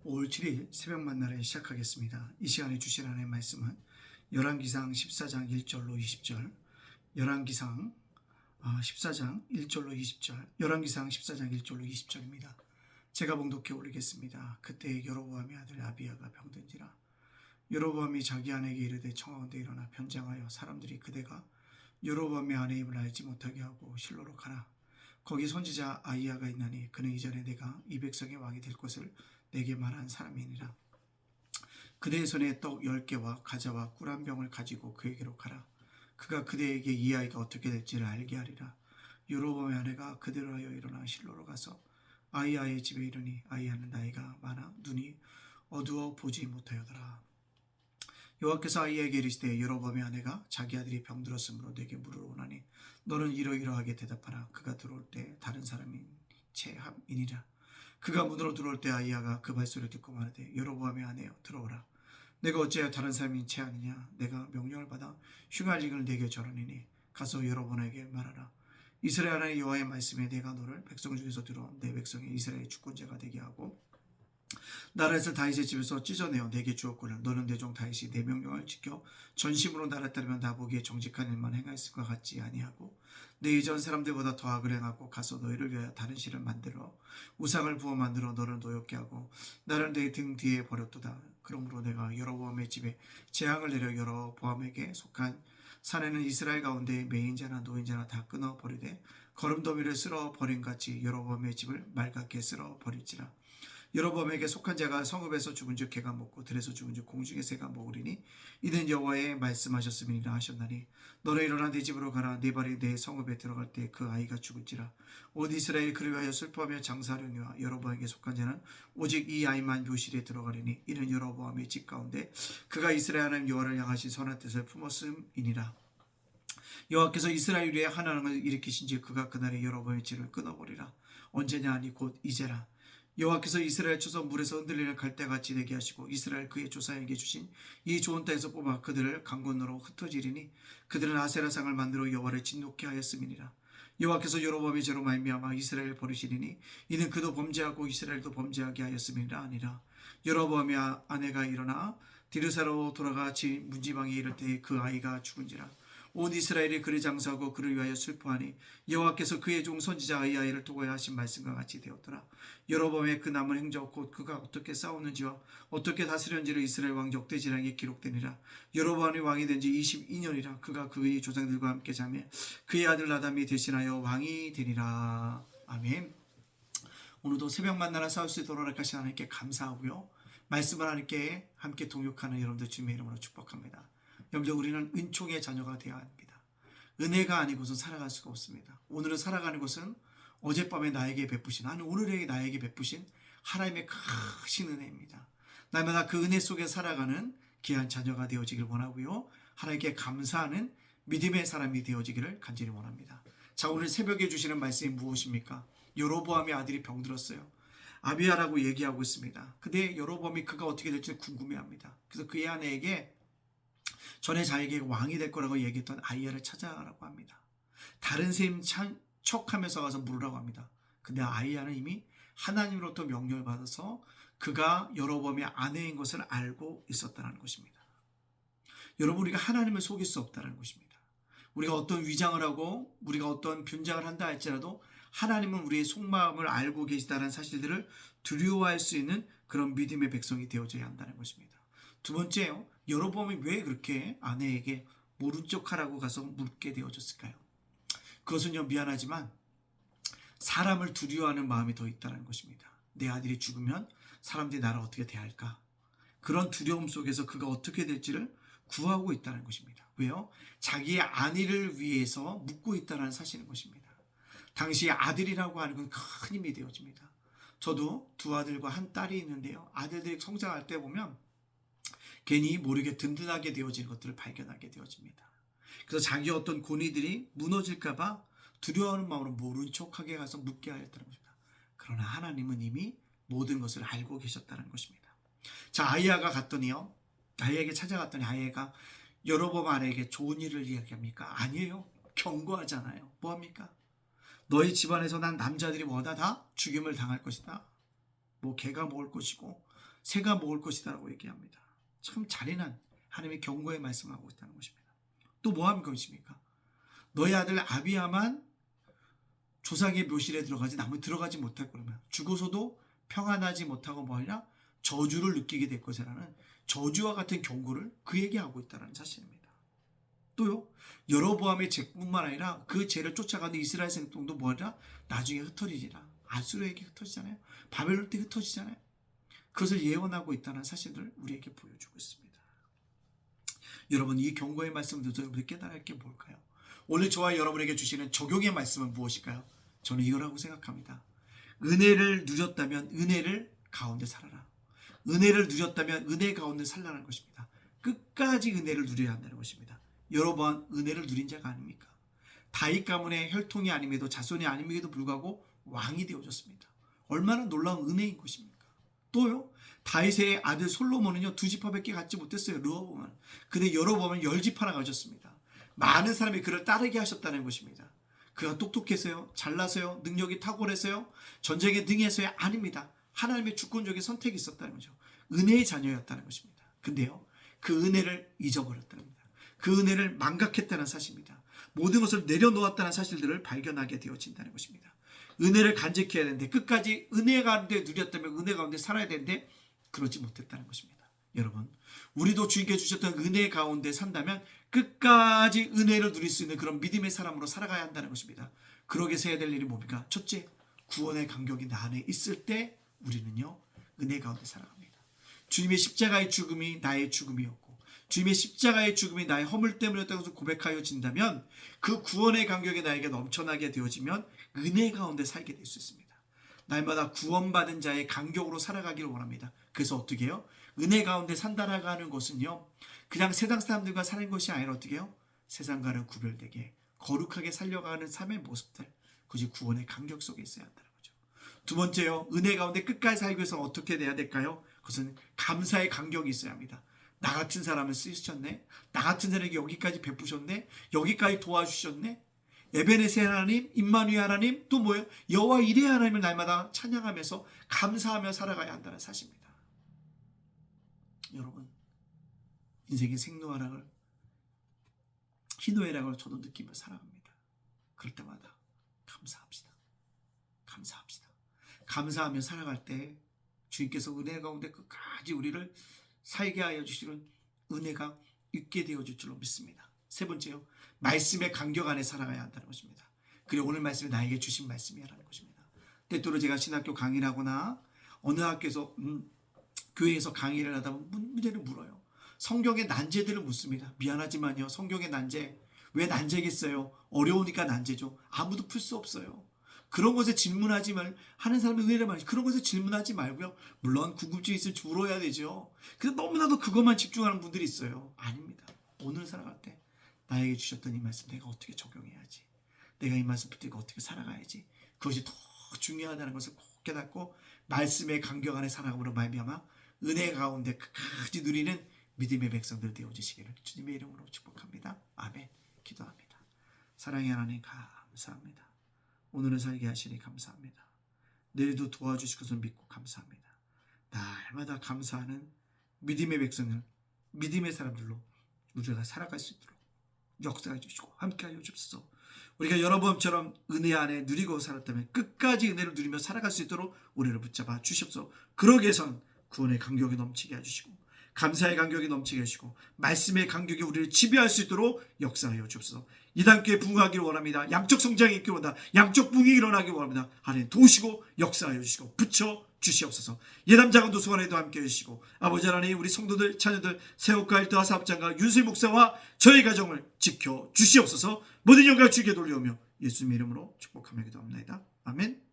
5월 7일 새벽 만나를 시작하겠습니다. 이 시간에 주신 하나님의 말씀은 열왕기상 14장 1절로 20절, 열왕기상 14장 1절로 20절, 열왕기상 14장 1절로 20절입니다. 제가 봉독해 올리겠습니다. 그때 여로보암의 아들 아비야가 병든지라. 여로보암이 자기 아내에게 이르되 청하건대 일어나 변장하여 사람들이 그대가 여로보암의 아내임을 알지 못하게 하고 실로로 가라. 거기 선지자 아히야가 있나니 그는 이전에 내가 이 백성의 왕이 될 것을 내게 말한 사람이니라. 그대의 손에 떡 10개와 과자와 꿀 한 병을 가지고 그에게로 가라. 그가 그대에게 이 아이가 어떻게 될지를 알게 하리라. 여로보암의 아내가 그대로 하여 일어나 실로로 가서 아히야의 집에 이르니 아히야는 나이가 많아 눈이 어두워 보지 못하여더라. 여호와께서 아히야에게 이르시되 여로보암의 아내가 자기 아들이 병들었으므로 내게 물으러 오나니 너는 이러이러하게 대답하라. 그가 들어올 때 다른 사람인 채함이니라. 그가 문으로 들어올 때 아히야가 그 발소리를 듣고 말하되 여로보암의 아내여 들어오라. 내가 어찌하여 다른 사람인 채하느냐. 내가 명령을 받아 흉할링을 내게 전하니니 가서 여로보암에게 말하라. 이스라엘 하나님 여호와의 말씀에 내가 너를 백성 중에서 들어온 내 백성의 이스라엘 주권자가 되게 하고 나라에서 다윗의 집에서 찢어내어 내게 주었거늘 너는 내 종 다윗이 내 명령을 지켜 전심으로 나를 따르면 나보기에 정직한 일만 행하였을 것 같지 아니하고 내 이전 사람들보다 더 악을 행하고 가서 너희를 위하여 다른 신을 만들어 우상을 부어 만들어 너를 노엽게 하고 나를 내 등 뒤에 버렸도다. 그러므로 내가 여로보암의 집에 재앙을 내려 여로보암에게 속한 사내는 이스라엘 가운데 매인자나 노인자나 다 끊어 버리되 거름더미를 쓸어 버린 같이 여로보암의 집을 맑게 쓸어 버릴지라. 여로보암에게 속한 자가 성읍에서 죽은즉 개가 먹고 들에서 죽은즉 공중의 새가 먹으리니 이는 여호와의 말씀하셨음이니라 하셨나니 너는 일어나 네 집으로 가라. 네 발이 내 성읍에 들어갈 때 그 아이가 죽을지라. 온 이스라엘이 그를 위하여 슬퍼하며 장사하려니와 여로보암에게 속한 자는 오직 이 아이만 묘실에 들어가리니 이는 여로보암의 집 가운데 그가 이스라엘 하나님 여호와를 향하신 선한 뜻을 품었음이니라. 여호와께서 이스라엘 위에 한왕을 일으키신즉 그가 그날에 여로보암의 질을 끊어버리라. 언제냐 하니 곧 이제라. 여호와께서 이스라엘 쳐서 물에서 흔들리는 갈대같이 되게 하시고 이스라엘 그의 조상에게 주신 이 좋은 땅에서 뽑아 그들을 강건으로 흩어지리니 그들은 아세라상을 만들어 여호와를 진노케 하였음이니라. 여호와께서 여로보암의 죄로 말미암아 이스라엘을 버리시리니 이는 그도 범죄하고 이스라엘도 범죄하게 하였음이니라 아니라. 여로보암의 아내가 일어나 디르사로 돌아가 문지방에 이를 때 그 아이가 죽은지라. 온 이스라엘이 그를 장사하고 그를 위하여 슬퍼하니 여호와께서 그의 종 선지자 아히야를 통하여 하신 말씀과 같이 되었더라. 여로보암의 그 남은 행적 곧 그가 어떻게 싸우는지와 어떻게 다스렸는지를 이스라엘 왕 역대지랑에 기록되니라. 여로보암이 왕이 된 지 22년이라. 그가 그의 조상들과 함께 자매 그의 아들 나담이 대신하여 왕이 되니라. 아멘. 오늘도 새벽 만나라 싸울 수 있도록 하신 하나님께 감사하고요. 말씀을 하나님께 함께 동역하는 여러분들 주님의 이름으로 축복합니다. 여러분들 우리는 은총의 자녀가 되어야 합니다. 은혜가 아니고선 살아갈 수가 없습니다. 오늘은 살아가는 것은 어젯밤에 나에게 베푸신 오늘에 나에게 베푸신 하나님의 크신 은혜입니다. 날마다 그 은혜 속에 살아가는 귀한 자녀가 되어지길 원하고요. 하나님께 감사하는 믿음의 사람이 되어지기를 간절히 원합니다. 자, 오늘 새벽에 주시는 말씀이 무엇입니까? 여로보암의 아들이 병들었어요. 아비야라고 얘기하고 있습니다. 근데 여로보암이 그가 어떻게 될지 궁금해합니다. 그래서 그의 아내에게 전에 자기에게 왕이 될 거라고 얘기했던 아히야를 찾아가라고 합니다. 다른 셈 척하면서 가서 물으라고 합니다. 근데 아히야는 이미 하나님으로부터 명령을 받아서 그가 여로보암의 아내인 것을 알고 있었다는 것입니다. 여러분, 우리가 하나님을 속일 수 없다는 것입니다. 우리가 어떤 위장을 하고 우리가 어떤 변장을 한다 할지라도 하나님은 우리의 속마음을 알고 계시다는 사실들을 두려워할 수 있는 그런 믿음의 백성이 되어져야 한다는 것입니다. 두 번째요, 여로보암이 왜 그렇게 아내에게 모른 척하라고 가서 묻게 되어졌을까요? 그것은요, 미안하지만 사람을 두려워하는 마음이 더 있다는 것입니다. 내 아들이 죽으면 사람들이 나를 어떻게 대할까? 그런 두려움 속에서 그가 어떻게 될지를 구하고 있다는 것입니다. 왜요? 자기의 아내를 위해서 묻고 있다는 사실인 것입니다. 당시 아들이라고 하는 건 큰 힘이 되어집니다. 저도 두 아들과 한 딸이 있는데요. 아들들이 성장할 때 보면 괜히 모르게 든든하게 되어지는 것들을 발견하게 되어집니다. 그래서 자기 어떤 권위들이 무너질까봐 두려워하는 마음으로 모른 척하게 가서 묻게 하였다는 것입니다. 그러나 하나님은 이미 모든 것을 알고 계셨다는 것입니다. 자, 아히야가 갔더니요. 아히야에게 찾아갔더니 아히야가 여로보암 아내에게 좋은 일을 이야기합니까? 아니에요. 경고하잖아요. 뭐합니까? 너희 집안에서 난 남자들이 뭐다 다 죽임을 당할 것이다. 뭐 개가 먹을 것이고 새가 먹을 것이다라고 얘기합니다. 참 잔인한 하나님의 경고의 말씀하고 있다는 것입니다. 또 뭐하는 것입니까? 너희 아들 아비야만 조상의 묘실에 들어가지 나무 들어가지 못할 거라면 죽어서도 평안하지 못하고 뭐하리라 저주를 느끼게 될 것이라는 저주와 같은 경고를 그에게 하고 있다는 사실입니다. 또요, 여로보암의 죄뿐만 아니라 그 죄를 쫓아가는 이스라엘 생통도 뭐하리라 나중에 흩어지리라. 아수르에게 흩어지잖아요. 바벨론 때 흩어지잖아요. 그것을 예언하고 있다는 사실을 우리에게 보여주고 있습니다. 여러분, 이 경고의 말씀을 듣고 여러분이 깨달아야 할 게 뭘까요? 오늘 저와 여러분에게 주시는 적용의 말씀은 무엇일까요? 저는 이거라고 생각합니다. 은혜를 누렸다면 은혜를 가운데 살아라. 은혜를 누렸다면 은혜 가운데 살라는 것입니다. 끝까지 은혜를 누려야 한다는 것입니다. 여러분, 은혜를 누린 자가 아닙니까? 다윗 가문의 혈통이 아님에도 자손이 아님에도 불구하고 왕이 되어졌습니다. 얼마나 놀라운 은혜인 것입니까? 또요, 다윗의 아들 솔로몬은요 2지파밖에 갖지 못했어요. 르호보암은. 근데 여로보암은 10지파나 가졌습니다. 많은 사람이 그를 따르게 하셨다는 것입니다. 그가 똑똑해서요, 잘나서요, 능력이 탁월해서요, 전쟁에 능해서요? 아닙니다. 하나님의 주권적인 선택이 있었다는 거죠. 은혜의 자녀였다는 것입니다. 근데요, 그 은혜를 잊어버렸다는 겁니다. 그 은혜를 망각했다는 사실입니다. 모든 것을 내려놓았다는 사실들을 발견하게 되어진다는 것입니다. 은혜를 간직해야 되는데, 끝까지 은혜 가운데 누렸다면 은혜 가운데 살아야 되는데 그러지 못했다는 것입니다. 여러분, 우리도 주님께 주셨던 은혜 가운데 산다면 끝까지 은혜를 누릴 수 있는 그런 믿음의 사람으로 살아가야 한다는 것입니다. 그러기 위해서 해야 될 일이 뭡니까? 첫째, 구원의 간격이 나 안에 있을 때 우리는요 은혜 가운데 살아갑니다. 주님의 십자가의 죽음이 나의 죽음이었고 주님의 십자가의 죽음이 나의 허물 때문이었다고 고백하여 진다면 그 구원의 간격이 나에게 넘쳐나게 되어지면 은혜 가운데 살게 될 수 있습니다. 날마다 구원받은 자의 간격으로 살아가기를 원합니다. 그래서 어떻게 해요? 은혜 가운데 산다라고 하는 것은요, 그냥 세상 사람들과 사는 것이 아니라 어떻게 해요? 세상과는 구별되게 거룩하게 살려가는 삶의 모습들, 그것이 구원의 간격 속에 있어야 한다는 거죠. 두 번째요, 은혜 가운데 끝까지 살기 위해서 어떻게 돼야 될까요? 그것은 감사의 간격이 있어야 합니다. 나 같은 사람을 쓰셨네, 나 같은 사람에게 여기까지 베푸셨네, 여기까지 도와주셨네, 에베네세 하나님, 임마누엘 하나님, 또 뭐예요? 여호와 이레 하나님을 날마다 찬양하면서 감사하며 살아가야 한다는 사실입니다. 여러분, 인생의 생로하락을 희노애락을 저도 느끼며 살아갑니다. 그럴 때마다 감사합시다. 감사합시다. 감사하며 살아갈 때 주님께서 은혜 가운데 끝까지 우리를 살게 하여 주시는 은혜가 있게 되어줄 줄로 믿습니다. 세 번째요, 말씀의 간격 안에 살아가야 한다는 것입니다. 그리고 오늘 말씀이 나에게 주신 말씀이라는 것입니다. 때때로 제가 신학교 강의를 하거나 어느 학교에서 교회에서 강의를 하다 보면 문제를 물어요. 성경의 난제들을 묻습니다. 미안하지만요, 성경의 난제, 왜 난제겠어요? 어려우니까 난제죠. 아무도 풀 수 없어요. 그런 것에 질문하지 말 하는 사람이 의외로 많아요. 그런 것에 질문하지 말고요, 물론 궁금증이 있으면 물어야 되죠. 근데 너무나도 그것만 집중하는 분들이 있어요. 아닙니다. 오늘 살아갈 때 나에게 주셨던 이 말씀 내가 어떻게 적용해야지, 내가 이 말씀 붙들고 어떻게 살아가야지, 그것이 더 중요하다는 것을 꼭 깨닫고 말씀의 간격 안에 살아감으로 말미암아 은혜 가운데 끝까지 누리는 믿음의 백성들 되어주시기를 주님의 이름으로 축복합니다. 아멘. 기도합니다. 사랑의 하나님, 감사합니다. 오늘은 살게 하시니 감사합니다. 내일도 도와주실 것을 믿고 감사합니다. 날마다 감사하는 믿음의 백성을, 믿음의 사람들로 우리가 살아갈 수 있도록 역사해 주시고 함께하여 주옵소서. 우리가 여러분처럼 은혜 안에 누리고 살았다면 끝까지 은혜를 누리며 살아갈 수 있도록 우리를 붙잡아 주시옵소서. 그러기 위해선 구원의 간격이 넘치게 해주시고 감사의 간격이 넘치게 해주시고 말씀의 간격이 우리를 지배할 수 있도록 역사하여 주옵소서. 이단교회 부흥하기를 원합니다. 양적 성장이 있기를 원합니다. 양적 부흥이 일어나기를 원합니다. 하나님 도우시고 역사하여 주시고 붙여 주시옵소서. 예담 작은 도서관에도 함께해 주시고 아버지 하나님, 우리 성도들 자녀들 세옥과 일터와 사업장과 윤수일 목사와 저희 가정을 지켜 주시옵소서. 모든 영광을 주께 돌려오며 예수님의 이름으로 축복하며 기도합니다. 아멘.